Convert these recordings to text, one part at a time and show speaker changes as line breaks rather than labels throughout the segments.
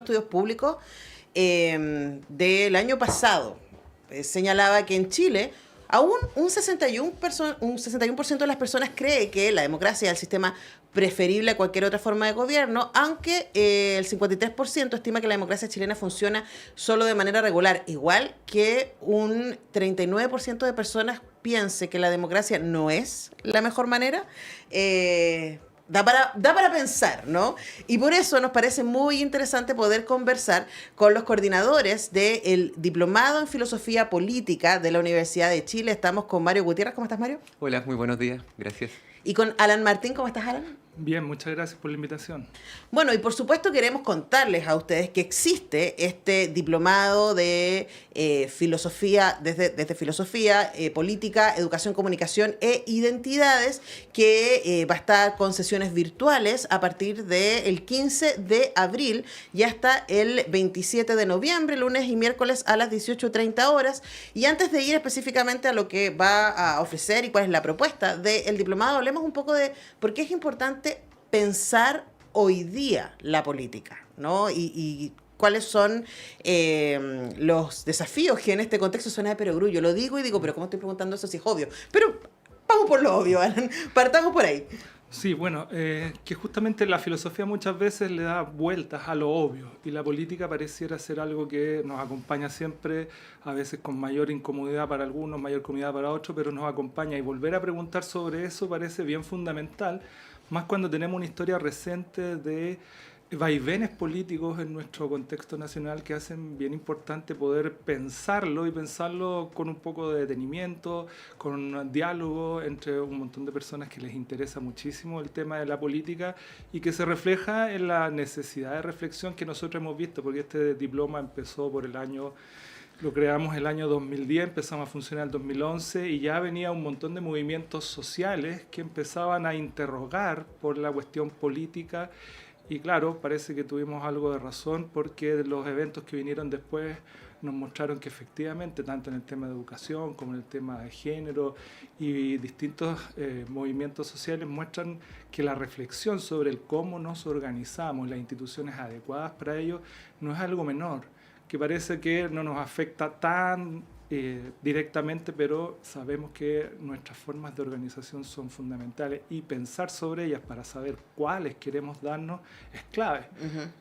Estudios Públicos del año pasado. Señalaba que en Chile aún un 61% de las personas cree que la democracia es el sistema preferible a cualquier otra forma de gobierno, aunque el 53% estima que la democracia chilena funciona solo de manera regular, igual que un 39% de personas piense que la democracia no es la mejor manera. Da para pensar, ¿no? Y por eso nos parece muy interesante poder conversar con los coordinadores del Diplomado en Filosofía Política de la Universidad de Chile. Estamos con Mario Gutiérrez. ¿Cómo estás, Mario?
Hola, muy buenos días, gracias.
Y con Alan Martín. ¿Cómo estás, Alan?
Bien, muchas gracias por la invitación.
Bueno, y por supuesto queremos contarles a ustedes que existe este diplomado de filosofía, desde filosofía, política, educación, comunicación e identidades, que va a estar con sesiones virtuales a partir del 15 de abril y hasta el 27 de noviembre, lunes y miércoles a las 18:30 horas. Y antes de ir específicamente a lo que va a ofrecer y cuál es la propuesta del diplomado, hablemos un poco de por qué es importante pensar hoy día la política, ¿no? Y cuáles son los desafíos que en este contexto suena de perogrullo. Lo digo y digo, pero ¿cómo estoy preguntando eso si es obvio? Pero vamos por lo obvio, Alan. Partamos por ahí.
Sí, bueno, que justamente la filosofía muchas veces le da vueltas a lo obvio y la política pareciera ser algo que nos acompaña siempre, a veces con mayor incomodidad para algunos, mayor comodidad para otros, pero nos acompaña y volver a preguntar sobre eso parece bien fundamental, más cuando tenemos una historia reciente de vaivenes políticos en nuestro contexto nacional que hacen bien importante poder pensarlo y pensarlo con un poco de detenimiento, con un diálogo entre un montón de personas que les interesa muchísimo el tema de la política y que se refleja en la necesidad de reflexión que nosotros hemos visto, porque este diploma empezó por lo creamos el año 2010, empezamos a funcionar el 2011 y ya venía un montón de movimientos sociales que empezaban a interrogar por la cuestión política. Y claro, parece que tuvimos algo de razón porque los eventos que vinieron después nos mostraron que efectivamente, tanto en el tema de educación como en el tema de género y distintos movimientos sociales muestran que la reflexión sobre el cómo nos organizamos, las instituciones adecuadas para ello, no es algo menor, que parece que no nos afecta tan directamente, pero sabemos que nuestras formas de organización son fundamentales y pensar sobre ellas para saber cuáles queremos darnos es clave.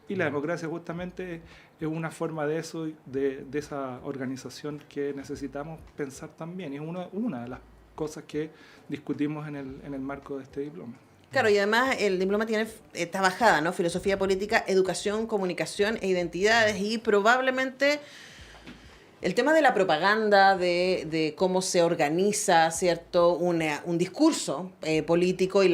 Y la democracia justamente es una forma de eso, de esa organización que necesitamos pensar también. Y es una de las cosas que discutimos en el marco de este diploma.
Claro, y además el diploma tiene esta bajada, ¿no? Filosofía política, educación, comunicación e identidades, y probablemente el tema de la propaganda, de cómo se organiza, ¿cierto?, un discurso político y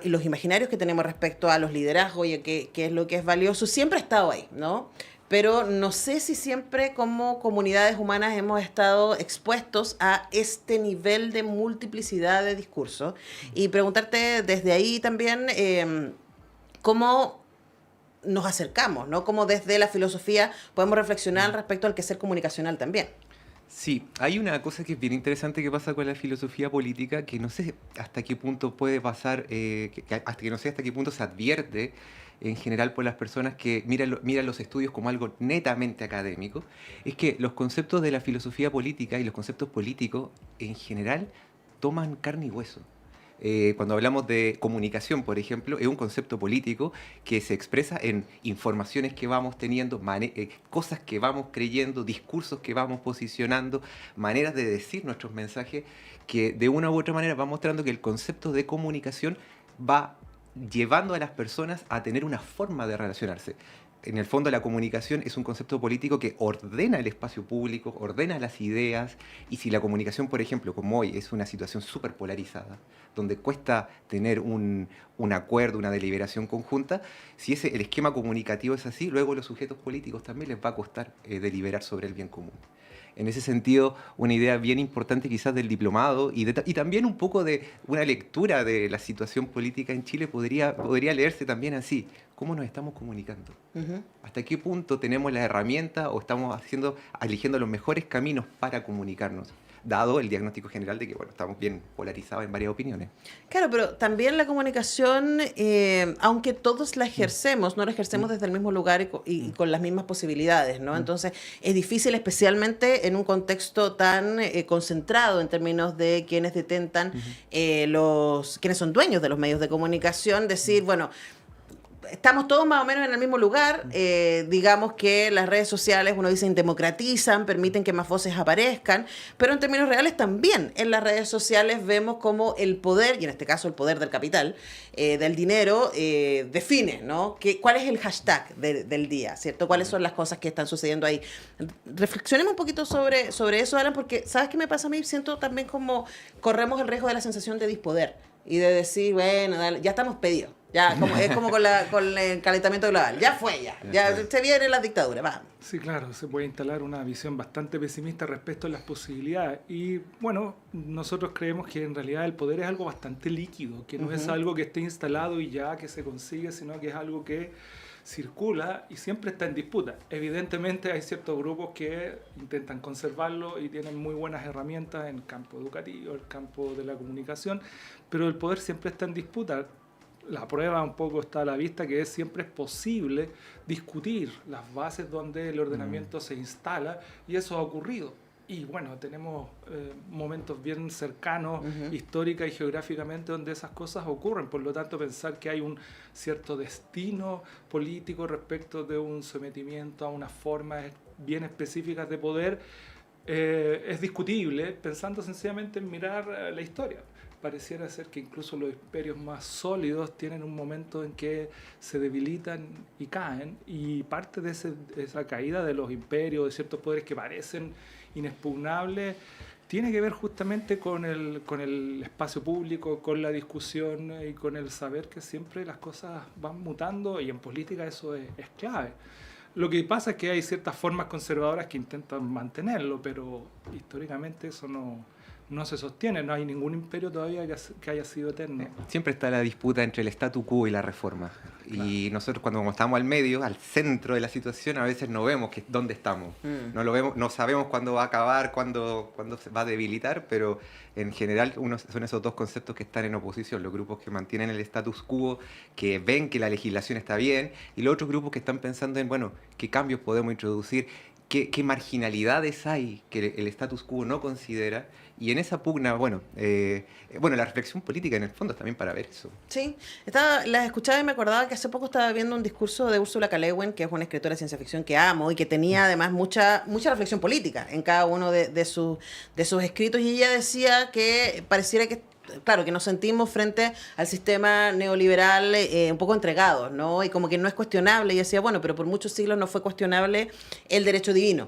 los imaginarios que tenemos respecto a los liderazgos y a qué es lo que es valioso, siempre ha estado ahí, ¿no? Pero no sé si siempre como comunidades humanas hemos estado expuestos a este nivel de multiplicidad de discursos. Y preguntarte desde ahí también cómo nos acercamos, ¿no? Cómo desde la filosofía podemos reflexionar respecto al quehacer comunicacional también.
Sí, hay una cosa que es bien interesante que pasa con la filosofía política, que no sé hasta qué punto puede pasar, hasta que no sé hasta qué punto se advierte en general por las personas que miran los estudios como algo netamente académico, es que los conceptos de la filosofía política y los conceptos políticos en general toman carne y hueso. Cuando hablamos de comunicación, por ejemplo, es un concepto político que se expresa en informaciones que vamos teniendo, cosas que vamos creyendo, discursos que vamos posicionando, maneras de decir nuestros mensajes, que de una u otra manera va mostrando que el concepto de comunicación va llevando a las personas a tener una forma de relacionarse. En el fondo, la comunicación es un concepto político que ordena el espacio público, ordena las ideas, y si la comunicación, por ejemplo, como hoy, es una situación súper polarizada, donde cuesta tener un acuerdo, una deliberación conjunta, si el esquema comunicativo es así, luego los sujetos políticos también les va a costar deliberar sobre el bien común. En ese sentido, una idea bien importante quizás del diplomado y también un poco de una lectura de la situación política en Chile podría leerse también así. ¿Cómo nos estamos comunicando? ¿Hasta qué punto tenemos la herramienta o estamos eligiendo los mejores caminos para comunicarnos? dado el diagnóstico general de que, bueno, estamos bien polarizados en varias opiniones.
Claro, pero también la comunicación, aunque todos la ejercemos, no la ejercemos desde el mismo lugar y con las mismas posibilidades, ¿no? Entonces, es difícil, especialmente en un contexto tan concentrado en términos de quienes detentan quienes son dueños de los medios de comunicación, decir, bueno, estamos todos más o menos en el mismo lugar. Digamos que las redes sociales, uno dice, democratizan, permiten que más voces aparezcan, pero en términos reales también en las redes sociales vemos cómo el poder, y en este caso el poder del capital, del dinero, define, ¿no? ¿Cuál es el hashtag del día, ¿cierto? ¿Cuáles son las cosas que están sucediendo ahí? Reflexionemos un poquito sobre eso, Alan, porque ¿sabes qué me pasa a mí? Siento también como corremos el riesgo de la sensación de dispoder y de decir, bueno, dale, ya estamos pedidos. Ya, es como con el calentamiento global. Ya fue, ya se viene la dictadura, vamos.
Sí, claro, se puede instalar una visión bastante pesimista respecto a las posibilidades. Y bueno, nosotros creemos que en realidad el poder es algo bastante líquido, que no es algo que esté instalado y ya que se consigue, sino que es algo que circula y siempre está en disputa. Evidentemente hay ciertos grupos que intentan conservarlo y tienen muy buenas herramientas en el campo educativo, el campo de la comunicación, pero el poder siempre está en disputa. La prueba un poco está a la vista que siempre es posible discutir las bases donde el ordenamiento se instala y eso ha ocurrido. Y bueno, tenemos momentos bien cercanos, histórica y geográficamente, donde esas cosas ocurren. Por lo tanto, pensar que hay un cierto destino político respecto de un sometimiento a unas formas bien específicas de poder es discutible, pensando sencillamente en mirar la historia. Pareciera ser que incluso los imperios más sólidos tienen un momento en que se debilitan y caen, y parte de esa caída de los imperios, de ciertos poderes que parecen inexpugnables, tiene que ver justamente con el espacio público, con la discusión y con el saber que siempre las cosas van mutando, y en política eso es clave. Lo que pasa es que hay ciertas formas conservadoras que intentan mantenerlo, pero históricamente eso no se sostiene, no hay ningún imperio todavía que haya sido eterno.
Siempre está la disputa entre el statu quo y la reforma. Claro. Y nosotros cuando estamos al medio, al centro de la situación, a veces no vemos dónde estamos. No lo vemos, no sabemos cuándo va a acabar, cuándo se va a debilitar, pero en general son esos dos conceptos que están en oposición. Los grupos que mantienen el status quo, que ven que la legislación está bien, y los otros grupos que están pensando en, bueno, qué cambios podemos introducir, qué marginalidades hay que el status quo no considera. Y en esa pugna, la reflexión política en el fondo es también para ver eso.
Sí, las escuchaba y me acordaba que hace poco estaba viendo un discurso de Ursula K. Le Guin, que es una escritora de ciencia ficción que amo y que tenía además mucha reflexión política en cada uno de sus escritos, y ella decía que pareciera que, claro, que nos sentimos frente al sistema neoliberal un poco entregados, ¿no? Y como que no es cuestionable. Y decía, bueno, pero por muchos siglos no fue cuestionable el derecho divino.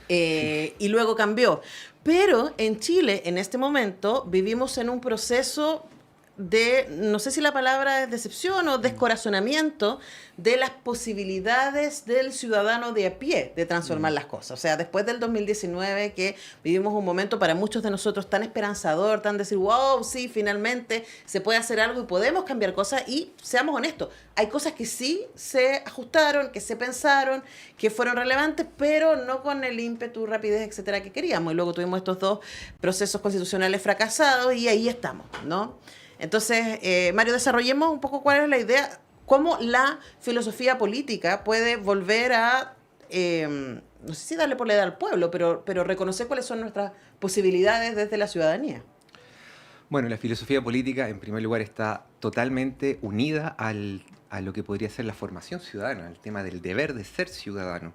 Y luego cambió. Pero en Chile, en este momento, vivimos en un proceso de, no sé si la palabra es decepción o descorazonamiento de las posibilidades del ciudadano de a pie de transformar las cosas. O sea, después del 2019, que vivimos un momento para muchos de nosotros tan esperanzador, tan decir, wow, sí, finalmente se puede hacer algo y podemos cambiar cosas. Y seamos honestos, hay cosas que sí se ajustaron, que se pensaron, que fueron relevantes, pero no con el ímpetu, rapidez, etcétera, que queríamos. Y luego tuvimos estos dos procesos constitucionales fracasados y ahí estamos, ¿no? Entonces, Mario, desarrollemos un poco cuál es la idea, cómo la filosofía política puede volver a, no sé si darle por la edad al pueblo, pero reconocer cuáles son nuestras posibilidades desde la ciudadanía.
Bueno, la filosofía política, en primer lugar, está totalmente unida a lo que podría ser la formación ciudadana, el tema del deber de ser ciudadano.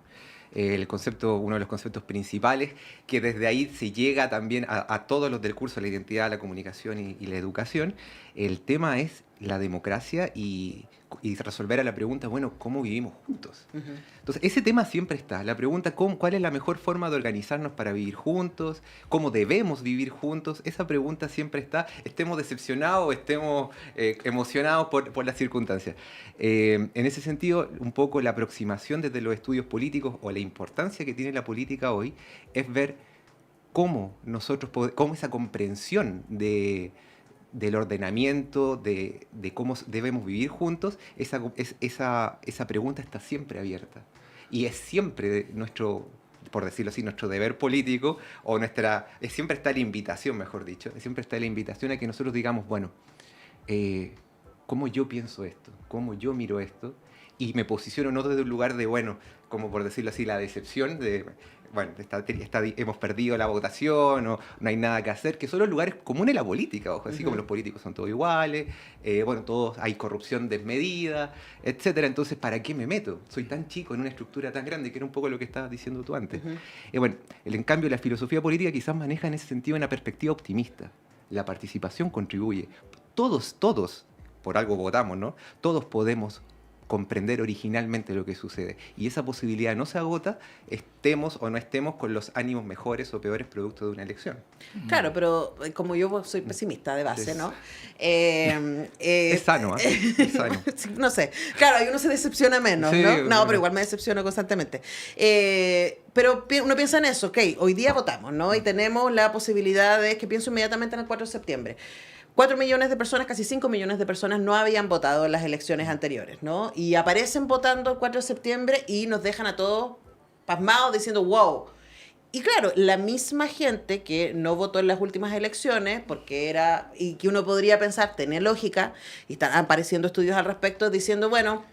Uno de los conceptos principales, que desde ahí se llega también a todos los del curso, la identidad, la comunicación y la educación. El tema es la democracia y resolver a la pregunta, bueno, ¿cómo vivimos juntos? Entonces, ese tema siempre está. La pregunta, ¿cuál es la mejor forma de organizarnos para vivir juntos? ¿Cómo debemos vivir juntos? Esa pregunta siempre está, estemos decepcionados o estemos emocionados por las circunstancias. En ese sentido, un poco la aproximación desde los estudios políticos o la importancia que tiene la política hoy es ver cómo esa comprensión del ordenamiento, de cómo debemos vivir juntos, esa pregunta está siempre abierta. Y es siempre por decirlo así, nuestro deber político, o siempre está la invitación, mejor dicho, siempre está la invitación a que nosotros digamos, bueno, cómo yo pienso esto, cómo yo miro esto, y me posiciono no desde un lugar de, bueno, como por decirlo así, la decepción de, bueno, hemos perdido la votación, o no hay nada que hacer, que son los lugares comunes de la política, ojo, así como los políticos son todos iguales, bueno, todos hay corrupción desmedida, etcétera. Entonces, ¿para qué me meto? Soy tan chico en una estructura tan grande, que era un poco lo que estabas diciendo tú antes. Bueno, en cambio, la filosofía política quizás maneja en ese sentido una perspectiva optimista. La participación contribuye. Todos, por algo votamos, ¿no? Todos podemos comprender originalmente lo que sucede. Y esa posibilidad no se agota, estemos o no estemos con los ánimos mejores o peores producto de una elección.
Claro, pero como yo soy pesimista de base, ¿no?
Es sano, ¿eh? Es sano.
No sé. Claro, ahí uno se decepciona menos,
Sí,
¿no?
bueno.
No, pero igual me decepciono constantemente. Pero uno piensa en eso, ok, hoy día votamos, ¿no? Y tenemos la posibilidad de, que pienso inmediatamente en el 4 de septiembre. 4 millones de personas, casi 5 millones de personas no habían votado en las elecciones anteriores, ¿no? Y aparecen votando el 4 de septiembre y nos dejan a todos pasmados diciendo, wow. Y claro, la misma gente que no votó en las últimas elecciones, porque y que uno podría pensar, tiene lógica, y están apareciendo estudios al respecto diciendo, bueno,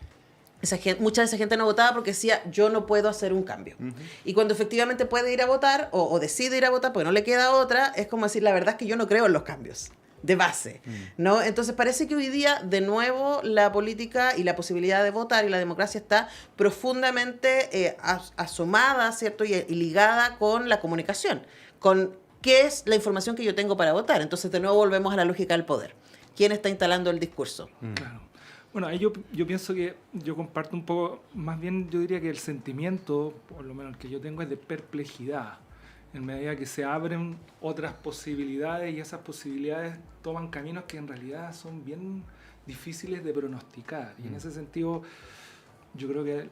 mucha de esa gente no votaba porque decía, yo no puedo hacer un cambio. Y cuando efectivamente puede ir a votar, o decide ir a votar porque no le queda otra, es como decir, la verdad es que yo no creo en los cambios de base, ¿no? Entonces parece que hoy día, de nuevo, la política y la posibilidad de votar y la democracia está profundamente asomada, ¿cierto? Y ligada con la comunicación, con qué es la información que yo tengo para votar. Entonces, de nuevo, volvemos a la lógica del poder. ¿Quién está instalando el discurso?
Claro. Bueno, ahí yo pienso que yo comparto un poco, más bien yo diría que el sentimiento, por lo menos el que yo tengo, es de perplejidad. En medida que se abren otras posibilidades y esas posibilidades toman caminos que en realidad son bien difíciles de pronosticar. Y en ese sentido, yo creo que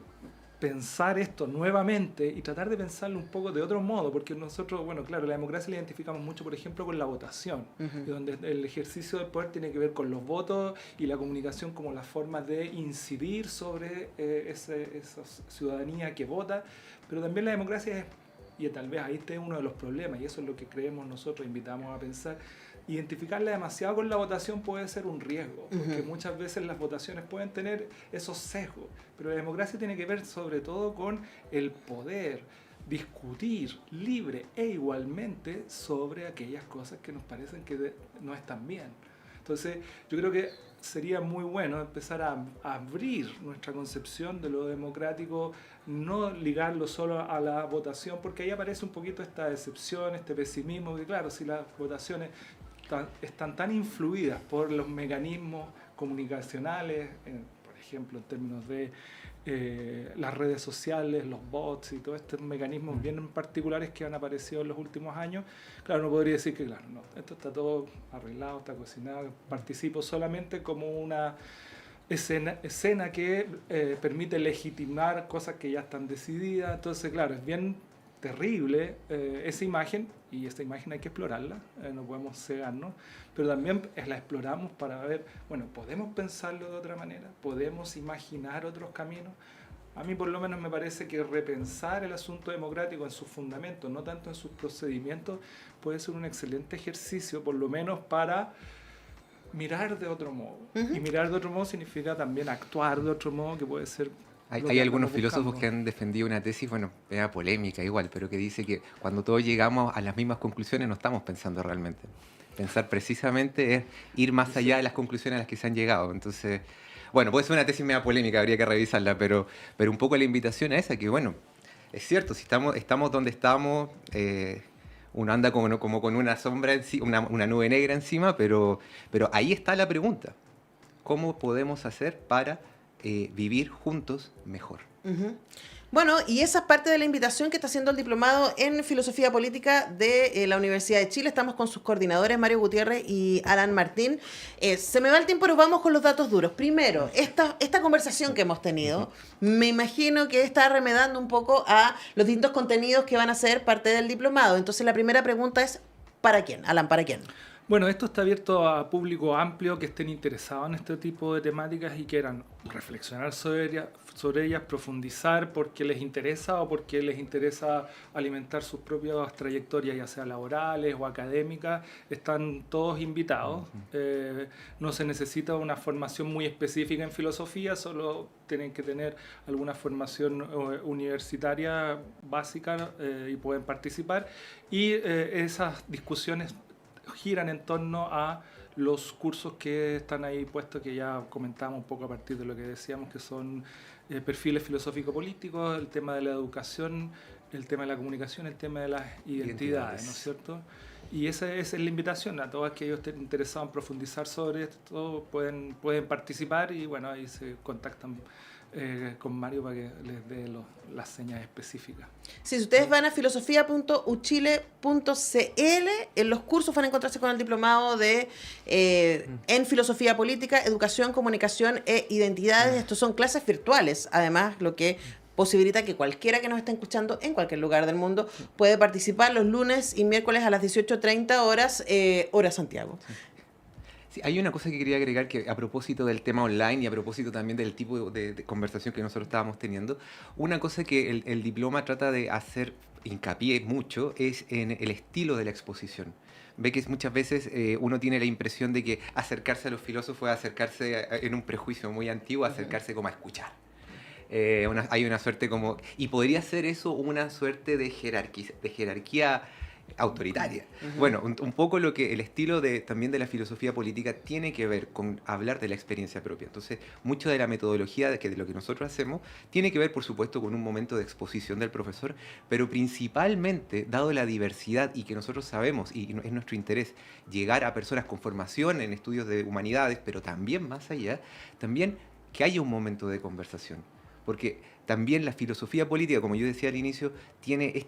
pensar esto nuevamente y tratar de pensarlo un poco de otro modo, porque nosotros, bueno, claro, la democracia la identificamos mucho, por ejemplo, con la votación, y donde el ejercicio del poder tiene que ver con los votos y la comunicación como las formas de incidir sobre esa ciudadanía que vota, pero también la democracia es, y tal vez ahí esté uno de los problemas, y eso es lo que creemos nosotros, invitamos a pensar, identificarla demasiado con la votación puede ser un riesgo, porque muchas veces las votaciones pueden tener esos sesgos, pero la democracia tiene que ver sobre todo con el poder discutir libre e igualmente sobre aquellas cosas que nos parecen que no están bien. Entonces, yo creo que sería muy bueno empezar a abrir nuestra concepción de lo democrático, no ligarlo solo a la votación, porque ahí aparece un poquito esta decepción, este pesimismo, que claro, si las votaciones están tan influidas por los mecanismos comunicacionales, por ejemplo, en términos de las redes sociales, los bots y todos estos mecanismos bien particulares que han aparecido en los últimos años, claro, no podría decir que, claro, no, esto está todo arreglado, está cocinado, participo solamente como una escena que permite legitimar cosas que ya están decididas. Entonces, claro, es bien terrible esa imagen, y esta imagen hay que explorarla, no podemos cegarnos, pero también la exploramos para ver, bueno, podemos pensarlo de otra manera, podemos imaginar otros caminos. A mí por lo menos me parece que repensar el asunto democrático en sus fundamentos, no tanto en sus procedimientos, puede ser un excelente ejercicio, por lo menos para mirar de otro modo. Y mirar de otro modo significa también actuar de otro modo, que puede ser...
Hay algunos filósofos que han defendido una tesis, bueno, era polémica igual, pero que dice que cuando todos llegamos a las mismas conclusiones no estamos pensando realmente. Pensar precisamente es ir más allá de las conclusiones a las que se han llegado. Entonces, bueno, puede ser una tesis media polémica, habría que revisarla, pero un poco la invitación a esa, que bueno, es cierto, si estamos donde estamos, uno anda como con una sombra, una nube negra encima, pero ahí está la pregunta. ¿Cómo podemos hacer para vivir juntos mejor?
Bueno, y esa es parte de la invitación que está haciendo el diplomado en Filosofía Política de la Universidad de Chile. Estamos con sus coordinadores, Mario Gutiérrez y Alan Martín. Se me va el tiempo, pero vamos con los datos duros. Primero, esta conversación que hemos tenido, me imagino que está remedando un poco a los distintos contenidos que van a ser parte del diplomado. Entonces, la primera pregunta es, ¿para quién? Alan, ¿para quién?
Bueno, esto está abierto a público amplio que estén interesados en este tipo de temáticas y quieran reflexionar sobre sobre ellas, profundizar porque les interesa o porque les interesa alimentar sus propias trayectorias, ya sea laborales o académicas, están todos invitados. No se necesita una formación muy específica en filosofía, solo tienen que tener alguna formación universitaria básica y pueden participar. Y esas discusiones giran en torno a los cursos que están ahí puestos, que ya comentamos un poco a partir de lo que decíamos, que son perfiles filosófico-políticos, el tema de la educación, el tema de la comunicación, el tema de las identidades, ¿no es cierto? Y esa es la invitación a todos aquellos que estén interesados en profundizar sobre esto, pueden participar y bueno, ahí se contactan con Mario para que les dé las señas específicas.
Sí, si ustedes van a filosofía.uchile.cl, en los cursos van a encontrarse con el diplomado de en filosofía política, educación, comunicación e identidades. Estos son clases virtuales, además, lo que posibilita que cualquiera que nos esté escuchando en cualquier lugar del mundo puede participar los lunes y miércoles a las 18:30 horas, hora Santiago.
Sí, hay una cosa que quería agregar, que a propósito del tema online y a propósito también del tipo de conversación que nosotros estábamos teniendo, una cosa que el diploma trata de hacer hincapié mucho es en el estilo de la exposición. Ve que muchas veces uno tiene la impresión de que acercarse a los filósofos es acercarse en un prejuicio muy antiguo, acercarse como a escuchar. Hay una suerte como... Y podría ser eso una suerte de jerarquía autoritaria. Bueno, un poco lo que el estilo también de la filosofía política tiene que ver con hablar de la experiencia propia. Entonces, mucho de la metodología de lo que nosotros hacemos tiene que ver, por supuesto, con un momento de exposición del profesor, pero principalmente, dado la diversidad y que nosotros sabemos, y es nuestro interés, llegar a personas con formación en estudios de humanidades, pero también más allá, también que haya un momento de conversación. Porque también la filosofía política, como yo decía al inicio, tiene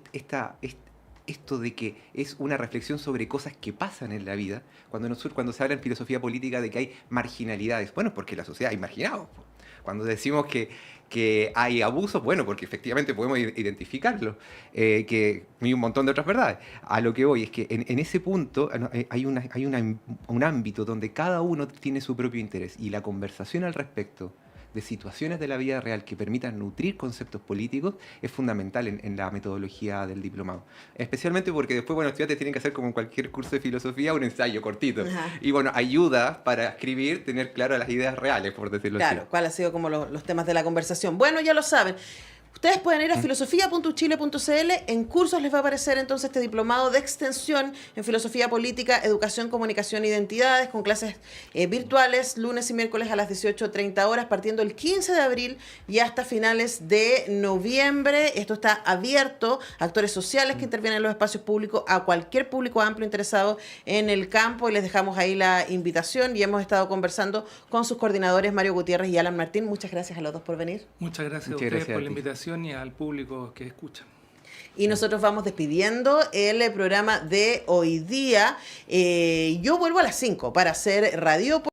esto de que es una reflexión sobre cosas que pasan en la vida. Cuando se habla en filosofía política de que hay marginalidades, bueno, porque en la sociedad hay marginados. Cuando decimos que hay abusos, bueno, porque efectivamente podemos identificarlos, que hay un montón de otras verdades. A lo que voy es que en ese punto hay un ámbito donde cada uno tiene su propio interés y la conversación al respecto de situaciones de la vida real que permitan nutrir conceptos políticos es fundamental en la metodología del diplomado. Especialmente porque después, bueno, los estudiantes tienen que hacer, como en cualquier curso de filosofía, un ensayo cortito. Y bueno, ayuda para escribir, tener claras las ideas reales, por decirlo así.
Claro, cuál ha sido como los temas de la conversación. Bueno, ya lo saben. Ustedes pueden ir a filosofía.uchile.cl, en cursos les va a aparecer entonces este diplomado de extensión en filosofía política, educación, comunicación e identidades, con clases virtuales, lunes y miércoles a las 18:30 horas, partiendo el 15 de abril y hasta finales de noviembre. Esto está abierto a actores sociales que intervienen en los espacios públicos, a cualquier público amplio interesado en el campo, y les dejamos ahí la invitación, y hemos estado conversando con sus coordinadores Mario Gutiérrez y Alan Martín. Muchas gracias a los dos por venir.
Muchas gracias a ustedes por la invitación y al público que escucha.
Y nosotros vamos despidiendo el programa de hoy día. Yo vuelvo a las 5 para hacer Radio